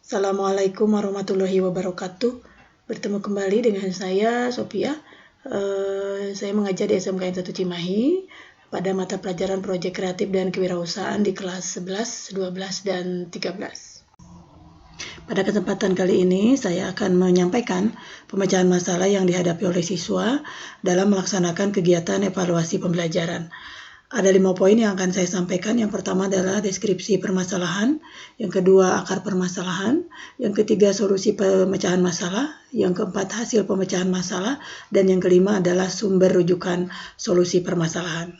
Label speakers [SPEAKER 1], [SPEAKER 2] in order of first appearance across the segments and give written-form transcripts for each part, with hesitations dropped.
[SPEAKER 1] Assalamualaikum warahmatullahi wabarakatuh. Bertemu kembali dengan saya, Sophia. Saya mengajar di SMKN 1 Cimahi pada mata pelajaran Proyek Kreatif dan Kewirausahaan di kelas 11, 12, dan 13. Pada kesempatan kali ini, saya akan menyampaikan pemecahan masalah yang dihadapi oleh siswa dalam melaksanakan kegiatan evaluasi pembelajaran. Ada 5 poin yang akan saya sampaikan. Yang pertama adalah deskripsi permasalahan, yang kedua akar permasalahan, yang ketiga solusi pemecahan masalah, yang keempat hasil pemecahan masalah, dan yang kelima adalah sumber rujukan solusi permasalahan.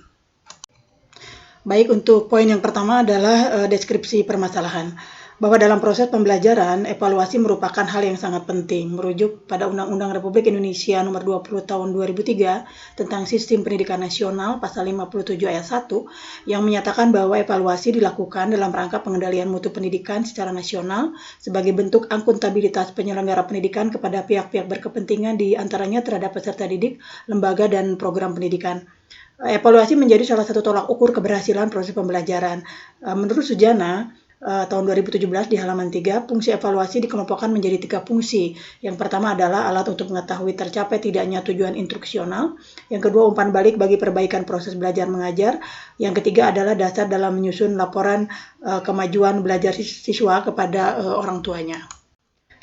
[SPEAKER 1] Baik, untuk poin yang pertama adalah deskripsi permasalahan. Bahwa dalam proses pembelajaran, evaluasi merupakan hal yang sangat penting, merujuk pada Undang-Undang Republik Indonesia Nomor 20 Tahun 2003 tentang Sistem Pendidikan Nasional Pasal 57 Ayat 1 yang menyatakan bahwa evaluasi dilakukan dalam rangka pengendalian mutu pendidikan secara nasional sebagai bentuk akuntabilitas penyelenggara pendidikan kepada pihak-pihak berkepentingan di antaranya terhadap peserta didik, lembaga, dan program pendidikan. Evaluasi menjadi salah satu tolak ukur keberhasilan proses pembelajaran. Menurut Sujana, tahun 2017 di halaman 3, fungsi evaluasi dikelompokkan menjadi 3 fungsi. Yang pertama adalah alat untuk mengetahui tercapai tidaknya tujuan instruksional. Yang kedua, umpan balik bagi perbaikan proses belajar mengajar. Yang ketiga adalah dasar dalam menyusun laporan kemajuan belajar siswa kepada orang tuanya.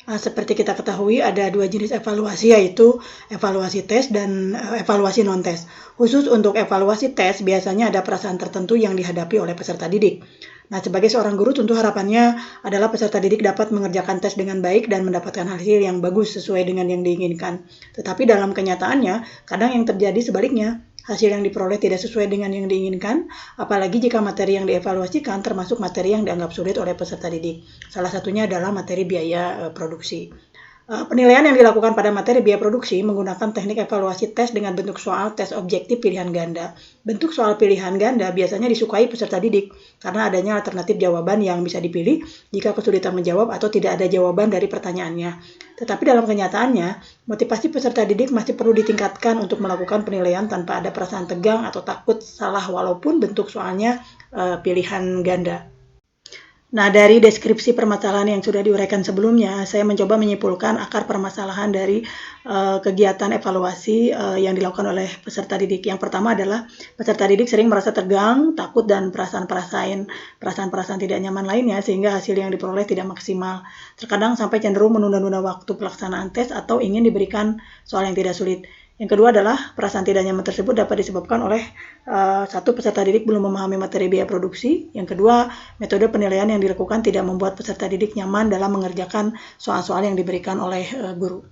[SPEAKER 1] Seperti kita ketahui ada 2 jenis evaluasi, yaitu evaluasi tes dan evaluasi non-tes. Khusus untuk evaluasi tes, biasanya ada perasaan tertentu yang dihadapi oleh peserta didik. Nah, sebagai seorang guru tentu harapannya adalah peserta didik dapat mengerjakan tes dengan baik dan mendapatkan hasil yang bagus sesuai dengan yang diinginkan. Tetapi dalam kenyataannya, kadang yang terjadi sebaliknya. Hasil yang diperoleh tidak sesuai dengan yang diinginkan, apalagi jika materi yang dievaluasikan termasuk materi yang dianggap sulit oleh peserta didik. Salah satunya adalah materi biaya produksi. Penilaian yang dilakukan pada materi biaya produksi menggunakan teknik evaluasi tes dengan bentuk soal tes objektif pilihan ganda. Bentuk soal pilihan ganda biasanya disukai peserta didik karena adanya alternatif jawaban yang bisa dipilih jika kesulitan menjawab atau tidak ada jawaban dari pertanyaannya. Tetapi dalam kenyataannya, motivasi peserta didik masih perlu ditingkatkan untuk melakukan penilaian tanpa ada perasaan tegang atau takut salah walaupun bentuk soalnya pilihan ganda. Nah, dari deskripsi permasalahan yang sudah diuraikan sebelumnya, saya mencoba menyimpulkan akar permasalahan dari kegiatan evaluasi yang dilakukan oleh peserta didik. Yang pertama adalah peserta didik sering merasa tegang, takut, dan perasaan-perasaan tidak nyaman lainnya sehingga hasil yang diperoleh tidak maksimal. Terkadang sampai cenderung menunda-nunda waktu pelaksanaan tes atau ingin diberikan soal yang tidak sulit. Yang kedua adalah perasaan tidak nyaman tersebut dapat disebabkan oleh satu, peserta didik belum memahami materi biaya produksi. Yang kedua, metode penilaian yang dilakukan tidak membuat peserta didik nyaman dalam mengerjakan soal-soal yang diberikan oleh guru.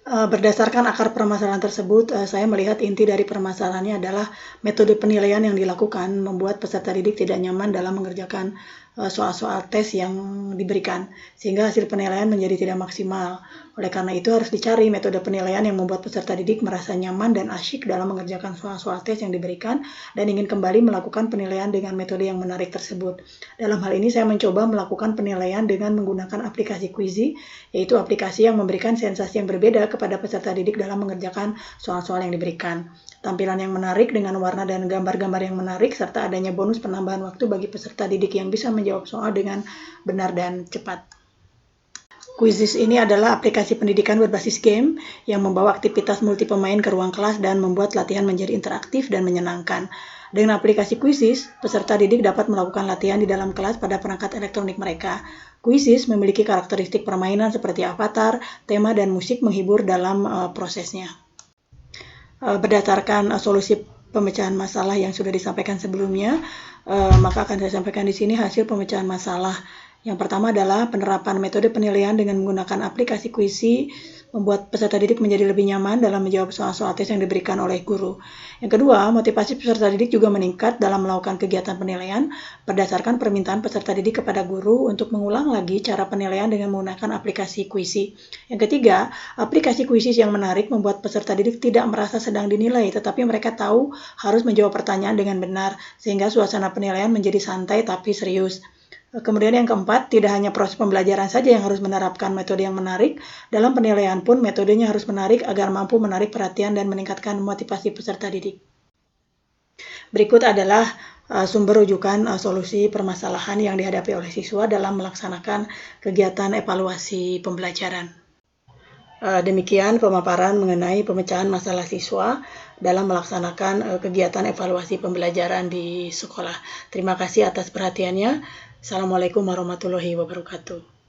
[SPEAKER 1] Berdasarkan akar permasalahan tersebut, saya melihat inti dari permasalahannya adalah metode penilaian yang dilakukan membuat peserta didik tidak nyaman dalam mengerjakan soal-soal tes yang diberikan, sehingga hasil penilaian menjadi tidak maksimal. Oleh karena itu harus dicari metode penilaian yang membuat peserta didik merasa nyaman dan asyik dalam mengerjakan soal-soal tes yang diberikan dan ingin kembali melakukan penilaian dengan metode yang menarik tersebut. Dalam hal ini saya mencoba melakukan penilaian dengan menggunakan aplikasi Quizy, yaitu aplikasi yang memberikan sensasi yang berbeda kepada peserta didik dalam mengerjakan soal-soal yang diberikan. Tampilan yang menarik dengan warna dan gambar-gambar yang menarik serta adanya bonus penambahan waktu bagi peserta didik yang bisa menjawab soal dengan benar dan cepat. Quizzes ini adalah aplikasi pendidikan berbasis game yang membawa aktivitas multi pemain ke ruang kelas dan membuat latihan menjadi interaktif dan menyenangkan. Dengan aplikasi Quizzes, peserta didik dapat melakukan latihan di dalam kelas pada perangkat elektronik mereka. Quizzes memiliki karakteristik permainan seperti avatar, tema, dan musik menghibur dalam prosesnya. Berdasarkan solusi pemecahan masalah yang sudah disampaikan sebelumnya, maka akan saya sampaikan di sini hasil pemecahan masalah. Yang pertama adalah penerapan metode penilaian dengan menggunakan aplikasi Quizy membuat peserta didik menjadi lebih nyaman dalam menjawab soal-soal tes yang diberikan oleh guru. Yang kedua, motivasi peserta didik juga meningkat dalam melakukan kegiatan penilaian berdasarkan permintaan peserta didik kepada guru untuk mengulang lagi cara penilaian dengan menggunakan aplikasi Quizy. Yang ketiga, aplikasi Quizy yang menarik membuat peserta didik tidak merasa sedang dinilai, tetapi mereka tahu harus menjawab pertanyaan dengan benar, sehingga suasana penilaian menjadi santai tapi serius. Kemudian yang keempat, tidak hanya proses pembelajaran saja yang harus menerapkan metode yang menarik, dalam penilaian pun metodenya harus menarik agar mampu menarik perhatian dan meningkatkan motivasi peserta didik. Berikut adalah sumber rujukan solusi permasalahan yang dihadapi oleh siswa dalam melaksanakan kegiatan evaluasi pembelajaran. Demikian pemaparan mengenai pemecahan masalah siswa dalam melaksanakan kegiatan evaluasi pembelajaran di sekolah. Terima kasih atas perhatiannya. Assalamualaikum warahmatullahi wabarakatuh.